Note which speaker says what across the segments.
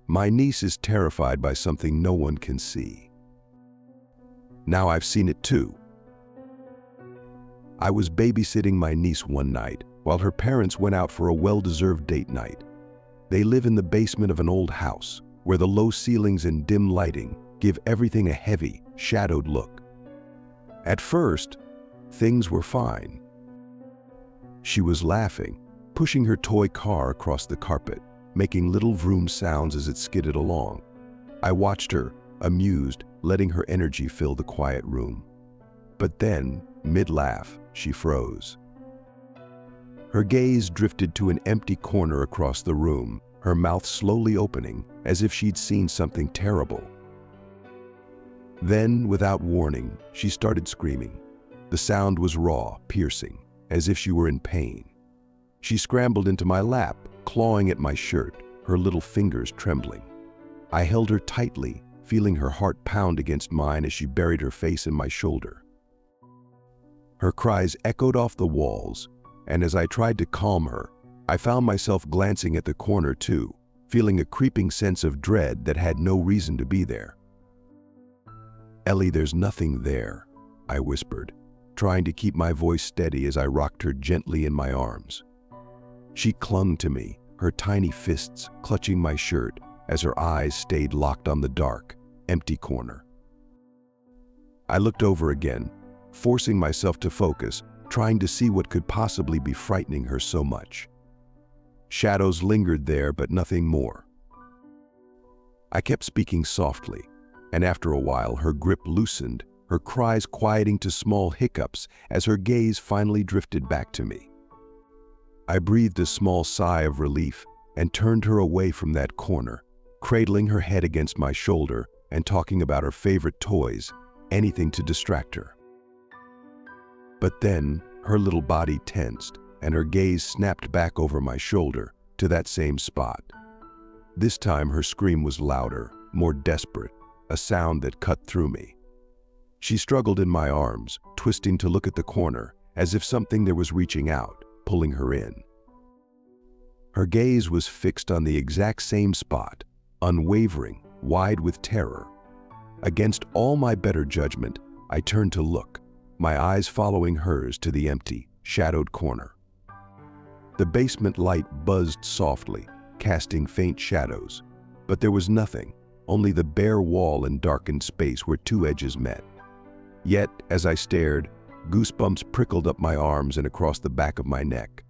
Speaker 1: My niece is terrified by something no one can see. Now I've seen it too. I was babysitting my niece one night while her parents went out for a well-deserved date night. They live in the basement of an old house where the low ceilings and dim lighting give everything a heavy, shadowed look. At first, things were fine. She was laughing, pushing her toy car across the carpet, making little vroom sounds as it skidded along. I watched her, amused, letting her energy fill the quiet room. But then, mid-laugh, she froze. Her gaze drifted to an empty corner across the room, her mouth slowly opening as if she'd seen something terrible. Then, without warning, she started screaming. The sound was raw, piercing, as if she were in pain. She scrambled into my lap, clawing at my shirt, her little fingers trembling. I held her tightly, feeling her heart pound against mine as she buried her face in my shoulder. Her cries echoed off the walls, and as I tried to calm her, I found myself glancing at the corner too, feeling a creeping sense of dread that had no reason to be there. "Ellie, there's nothing there," I whispered, trying to keep my voice steady as I rocked her gently in my arms. She clung to me, her tiny fists clutching my shirt as her eyes stayed locked on the dark, empty corner. I looked over again, forcing myself to focus, trying to see what could possibly be frightening her so much. Shadows lingered there, but nothing more. I kept speaking softly, and after a while her grip loosened, her cries quieting to small hiccups as her gaze finally drifted back to me. I breathed a small sigh of relief and turned her away from that corner, cradling her head against my shoulder and talking about her favorite toys, anything to distract her. But then her little body tensed and her gaze snapped back over my shoulder to that same spot. This time her scream was louder, more desperate, a sound that cut through me. She struggled in my arms, twisting to look at the corner, as if something there was reaching out, pulling her in. Her gaze was fixed on the exact same spot, unwavering, wide with terror. Against all my better judgment, I turned to look, my eyes following hers to the empty, shadowed corner. The basement light buzzed softly, casting faint shadows, but there was nothing, only the bare wall and darkened space where two edges met. Yet, as I stared, goosebumps prickled up my arms and across the back of my neck.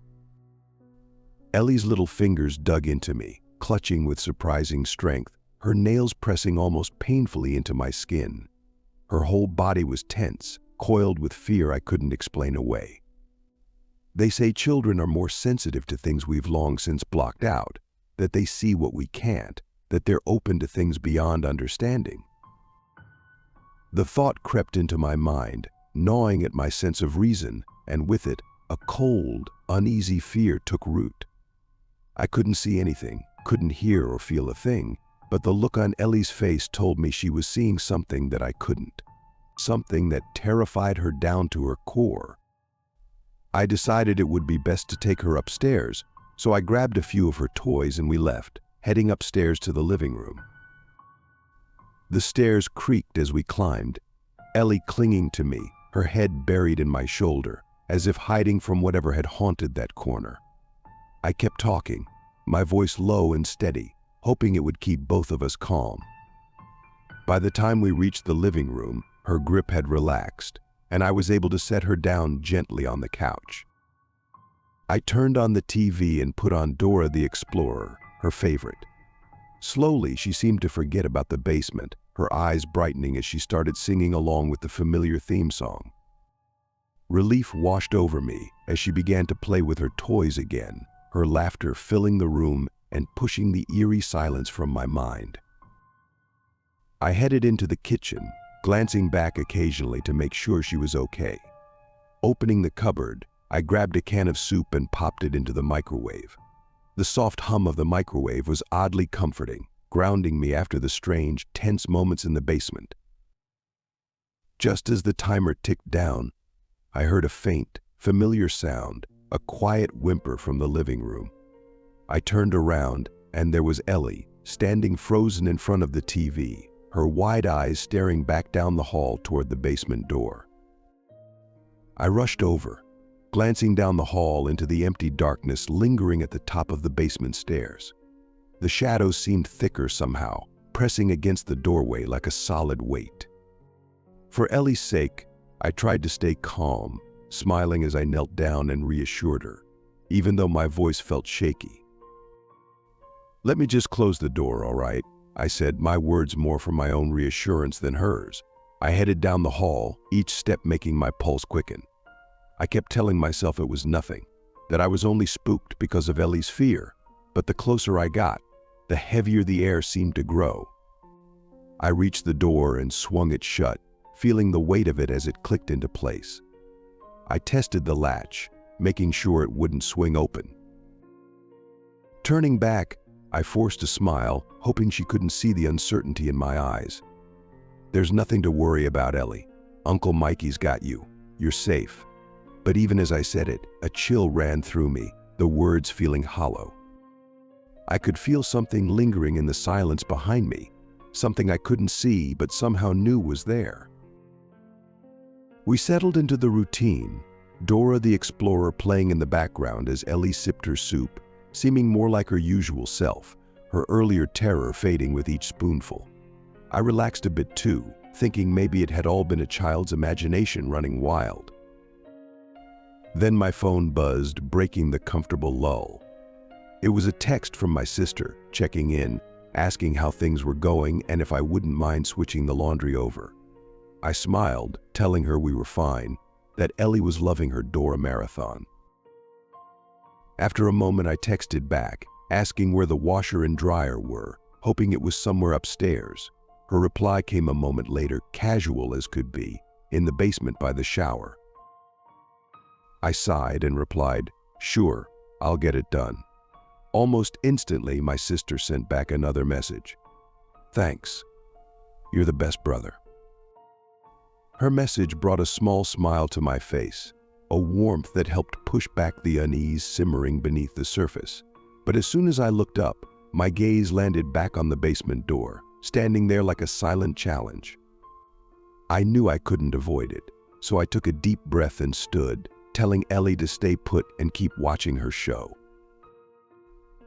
Speaker 1: Ellie's little fingers dug into me, clutching with surprising strength, her nails pressing almost painfully into my skin. Her whole body was tense, coiled with fear I couldn't explain away. They say children are more sensitive to things we've long since blocked out, that they see what we can't, that they're open to things beyond understanding. The thought crept into my mind, gnawing at my sense of reason, and with it, a cold, uneasy fear took root. I couldn't see anything, couldn't hear or feel a thing, but the look on Ellie's face told me she was seeing something that I couldn't, something that terrified her down to her core. I decided it would be best to take her upstairs, so I grabbed a few of her toys and we left, heading upstairs to the living room. The stairs creaked as we climbed, Ellie clinging to me, her head buried in my shoulder, as if hiding from whatever had haunted that corner. I kept talking, my voice low and steady, hoping it would keep both of us calm. By the time we reached the living room, her grip had relaxed, and I was able to set her down gently on the couch. I turned on the TV and put on Dora the Explorer, her favorite. Slowly, she seemed to forget about the basement, her eyes brightening as she started singing along with the familiar theme song. Relief washed over me as she began to play with her toys again, her laughter filling the room and pushing the eerie silence from my mind. I headed into the kitchen, glancing back occasionally to make sure she was okay. Opening the cupboard, I grabbed a can of soup and popped it into the microwave. The soft hum of the microwave was oddly comforting, grounding me after the strange, tense moments in the basement. Just as the timer ticked down, I heard a faint, familiar sound, a quiet whimper from the living room. I turned around, and there was Ellie, standing frozen in front of the TV, her wide eyes staring back down the hall toward the basement door. I rushed over, glancing down the hall into the empty darkness lingering at the top of the basement stairs. The shadows seemed thicker somehow, pressing against the doorway like a solid weight. For Ellie's sake, I tried to stay calm, smiling as I knelt down and reassured her, even though my voice felt shaky. "Let me just close the door, all right?" I said, my words more for my own reassurance than hers. I headed down the hall, each step making my pulse quicken. I kept telling myself it was nothing, that I was only spooked because of Ellie's fear, but the closer I got, the heavier the air seemed to grow. I reached the door and swung it shut, feeling the weight of it as it clicked into place. I tested the latch, making sure it wouldn't swing open. Turning back, I forced a smile, hoping she couldn't see the uncertainty in my eyes. "There's nothing to worry about, Ellie. Uncle Mikey's got you. You're safe." But even as I said it, a chill ran through me, the words feeling hollow. I could feel something lingering in the silence behind me, something I couldn't see but somehow knew was there. We settled into the routine, Dora the Explorer playing in the background as Ellie sipped her soup, seeming more like her usual self, her earlier terror fading with each spoonful. I relaxed a bit too, thinking maybe it had all been a child's imagination running wild. Then my phone buzzed, breaking the comfortable lull. It was a text from my sister, checking in, asking how things were going and if I wouldn't mind switching the laundry over. I smiled, telling her we were fine, that Ellie was loving her Dora marathon. After a moment I texted back, asking where the washer and dryer were, hoping it was somewhere upstairs. Her reply came a moment later, casual as could be, in the basement by the shower. I sighed and replied, "Sure, I'll get it done." Almost instantly, my sister sent back another message. "Thanks. You're the best brother." Her message brought a small smile to my face, a warmth that helped push back the unease simmering beneath the surface. But as soon as I looked up, my gaze landed back on the basement door, standing there like a silent challenge. I knew I couldn't avoid it, so I took a deep breath and stood, telling Ellie to stay put and keep watching her show.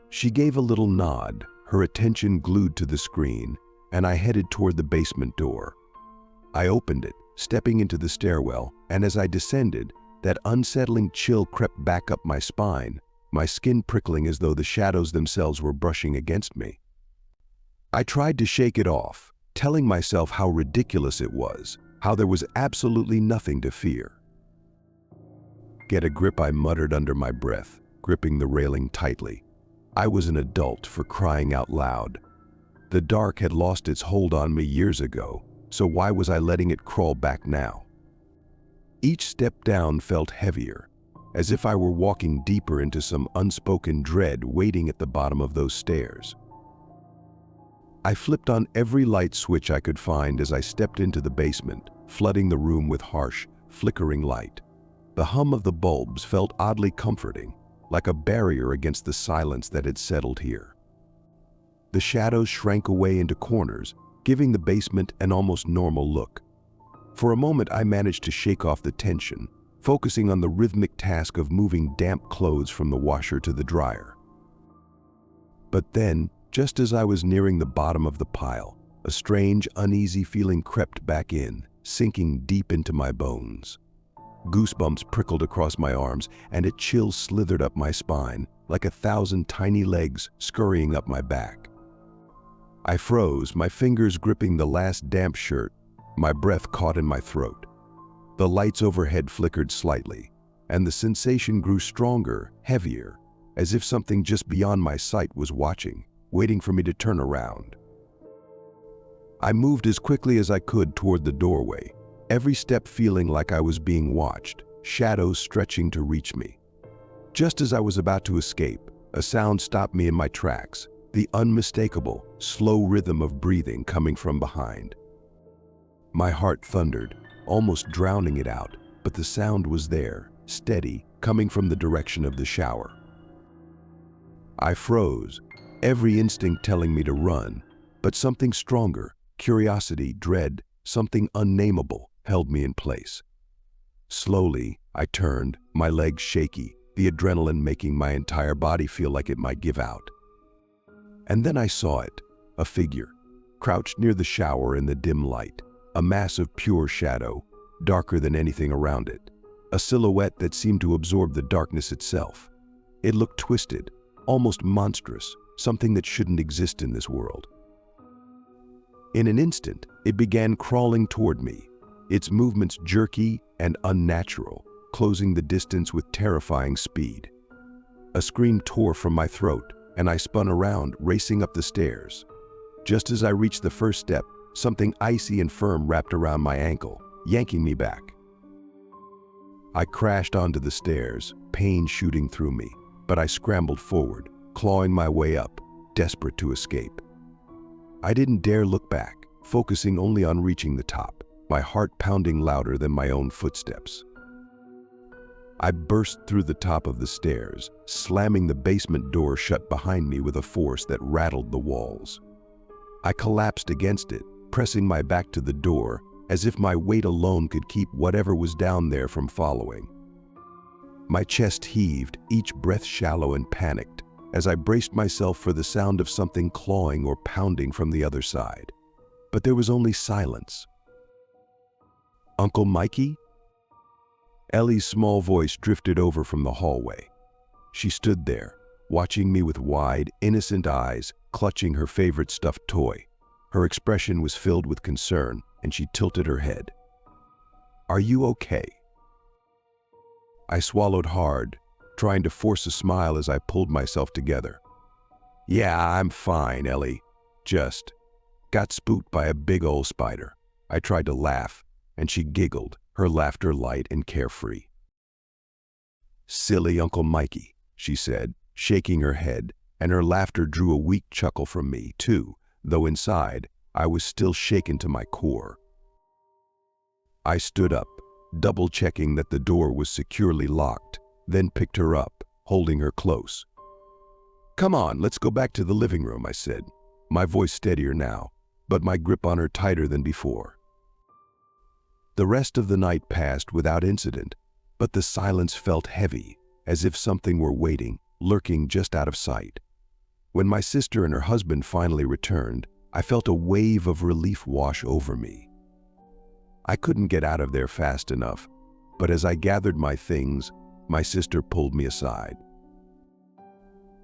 Speaker 1: She gave a little nod, her attention glued to the screen, and I headed toward the basement door. I opened it, stepping into the stairwell, and as I descended, that unsettling chill crept back up my spine, my skin prickling as though the shadows themselves were brushing against me. I tried to shake it off, telling myself how ridiculous it was, how there was absolutely nothing to fear. "Get a grip," I muttered under my breath, gripping the railing tightly. I was an adult, for crying out loud. The dark had lost its hold on me years ago, so why was I letting it crawl back now? Each step down felt heavier, as if I were walking deeper into some unspoken dread waiting at the bottom of those stairs. I flipped on every light switch I could find as I stepped into the basement, flooding the room with harsh, flickering light. The hum of the bulbs felt oddly comforting, like a barrier against the silence that had settled here. The shadows shrank away into corners, giving the basement an almost normal look. For a moment I managed to shake off the tension, focusing on the rhythmic task of moving damp clothes from the washer to the dryer. But then, just as I was nearing the bottom of the pile, a strange, uneasy feeling crept back in, sinking deep into my bones. Goosebumps prickled across my arms, and a chill slithered up my spine, like 1,000 tiny legs scurrying up my back. I froze, my fingers gripping the last damp shirt, my breath caught in my throat. The lights overhead flickered slightly, and the sensation grew stronger, heavier, as if something just beyond my sight was watching, waiting for me to turn around. I moved as quickly as I could toward the doorway, every step feeling like I was being watched, shadows stretching to reach me. Just as I was about to escape, a sound stopped me in my tracks, the unmistakable, slow rhythm of breathing coming from behind. My heart thundered, almost drowning it out, but the sound was there, steady, coming from the direction of the shower. I froze, every instinct telling me to run, but something stronger, curiosity, dread, something unnameable, held me in place. Slowly, I turned, my legs shaky, the adrenaline making my entire body feel like it might give out. And then I saw it, a figure, crouched near the shower in the dim light, a mass of pure shadow, darker than anything around it, a silhouette that seemed to absorb the darkness itself. It looked twisted, almost monstrous, something that shouldn't exist in this world. In an instant, it began crawling toward me, its movements jerky and unnatural, closing the distance with terrifying speed. A scream tore from my throat, and I spun around, racing up the stairs. Just as I reached the first step, something icy and firm wrapped around my ankle, yanking me back. I crashed onto the stairs, pain shooting through me, but I scrambled forward, clawing my way up, desperate to escape. I didn't dare look back, focusing only on reaching the top, my heart pounding louder than my own footsteps. I burst through the top of the stairs, slamming the basement door shut behind me with a force that rattled the walls. I collapsed against it, pressing my back to the door, as if my weight alone could keep whatever was down there from following. My chest heaved, each breath shallow and panicked, as I braced myself for the sound of something clawing or pounding from the other side. But there was only silence. "Uncle Mikey?" Ellie's small voice drifted over from the hallway. She stood there, watching me with wide, innocent eyes, clutching her favorite stuffed toy. Her expression was filled with concern, and she tilted her head. "Are you okay?" I swallowed hard, trying to force a smile as I pulled myself together. "Yeah, I'm fine, Ellie. Just got spooked by a big old spider." I tried to laugh, and she giggled, her laughter light and carefree. "Silly Uncle Mikey," she said, shaking her head, and her laughter drew a weak chuckle from me, too, though inside, I was still shaken to my core. I stood up, double-checking that the door was securely locked, then picked her up, holding her close. "Come on, let's go back to the living room," I said, my voice steadier now, but my grip on her tighter than before. The rest of the night passed without incident, but the silence felt heavy, as if something were waiting, lurking just out of sight. When my sister and her husband finally returned, I felt a wave of relief wash over me. I couldn't get out of there fast enough, but as I gathered my things, my sister pulled me aside.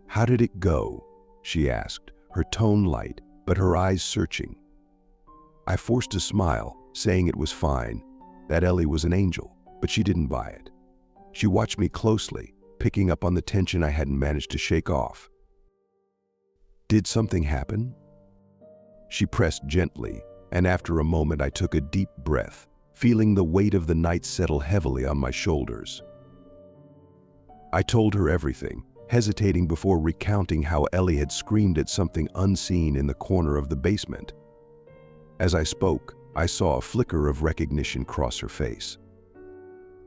Speaker 1: "How did it go?" she asked, her tone light, but her eyes searching. I forced a smile, saying it was fine, that Ellie was an angel, but she didn't buy it. She watched me closely, picking up on the tension I hadn't managed to shake off. "Did something happen?" She pressed gently, and after a moment I took a deep breath, feeling the weight of the night settle heavily on my shoulders. I told her everything, hesitating before recounting how Ellie had screamed at something unseen in the corner of the basement. As I spoke, I saw a flicker of recognition cross her face.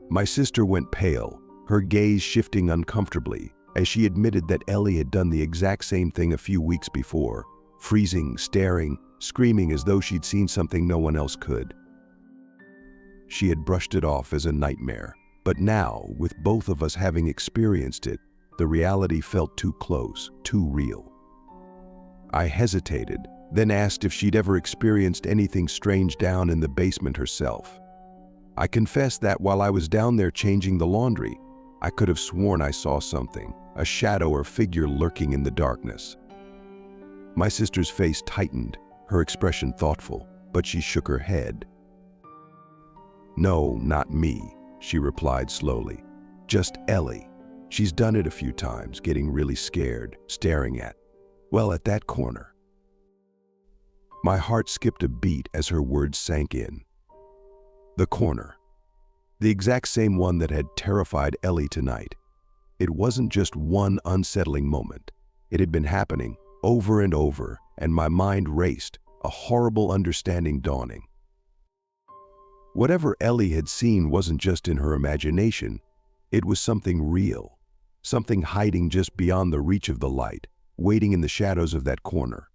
Speaker 1: My sister went pale, her gaze shifting uncomfortably, as she admitted that Ellie had done the exact same thing a few weeks before, freezing, staring, screaming as though she'd seen something no one else could. She had brushed it off as a nightmare, but now, with both of us having experienced it, the reality felt too close, too real. I hesitated, then asked if she'd ever experienced anything strange down in the basement herself. I confessed that while I was down there changing the laundry, I could have sworn I saw something, a shadow or figure lurking in the darkness. My sister's face tightened, her expression thoughtful, but she shook her head. "No, not me," she replied slowly. "Just Ellie. She's done it a few times, getting really scared, staring at that corner." My heart skipped a beat as her words sank in. The corner. The exact same one that had terrified Ellie tonight. It wasn't just one unsettling moment. It had been happening over and over, and my mind raced, a horrible understanding dawning. Whatever Ellie had seen wasn't just in her imagination. It was something real, something hiding just beyond the reach of the light, waiting in the shadows of that corner.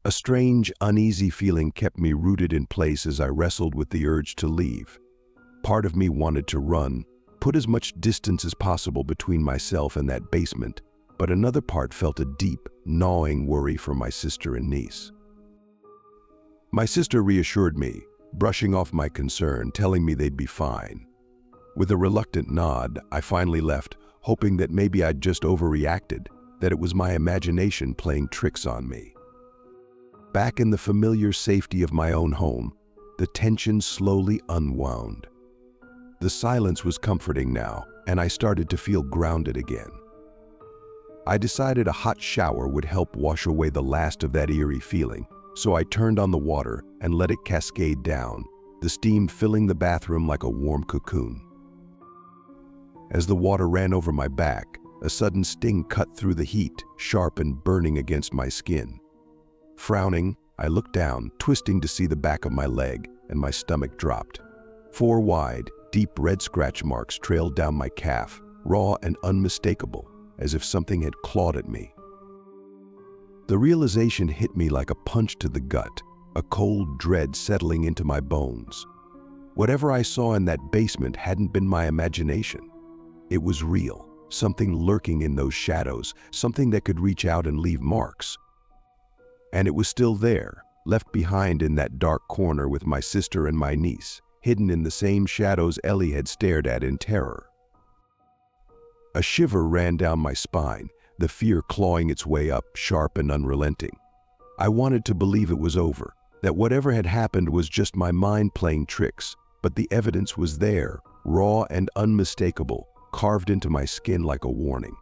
Speaker 1: A strange, uneasy feeling kept me rooted in place as I wrestled with the urge to leave. Part of me wanted to run, put as much distance as possible between myself and that basement, but another part felt a deep, gnawing worry for my sister and niece. My sister reassured me, brushing off my concern, telling me they'd be fine. With a reluctant nod, I finally left, hoping that maybe I'd just overreacted, that it was my imagination playing tricks on me. Back in the familiar safety of my own home, the tension slowly unwound. The silence was comforting now, and I started to feel grounded again. I decided a hot shower would help wash away the last of that eerie feeling, so I turned on the water and let it cascade down, the steam filling the bathroom like a warm cocoon. As the water ran over my back, a sudden sting cut through the heat, sharp and burning against my skin. Frowning, I looked down, twisting to see the back of my leg, and my stomach dropped. 4 wide, deep red scratch marks trailed down my calf, raw and unmistakable, as if something had clawed at me. The realization hit me like a punch to the gut, a cold dread settling into my bones. Whatever I saw in that basement hadn't been my imagination. It was real, something lurking in those shadows, something that could reach out and leave marks. And it was still there, left behind in that dark corner with my sister and my niece, hidden in the same shadows Ellie had stared at in terror. A shiver ran down my spine, the fear clawing its way up, sharp and unrelenting. I wanted to believe it was over, that whatever had happened was just my mind playing tricks, but the evidence was there, raw and unmistakable, carved into my skin like a warning.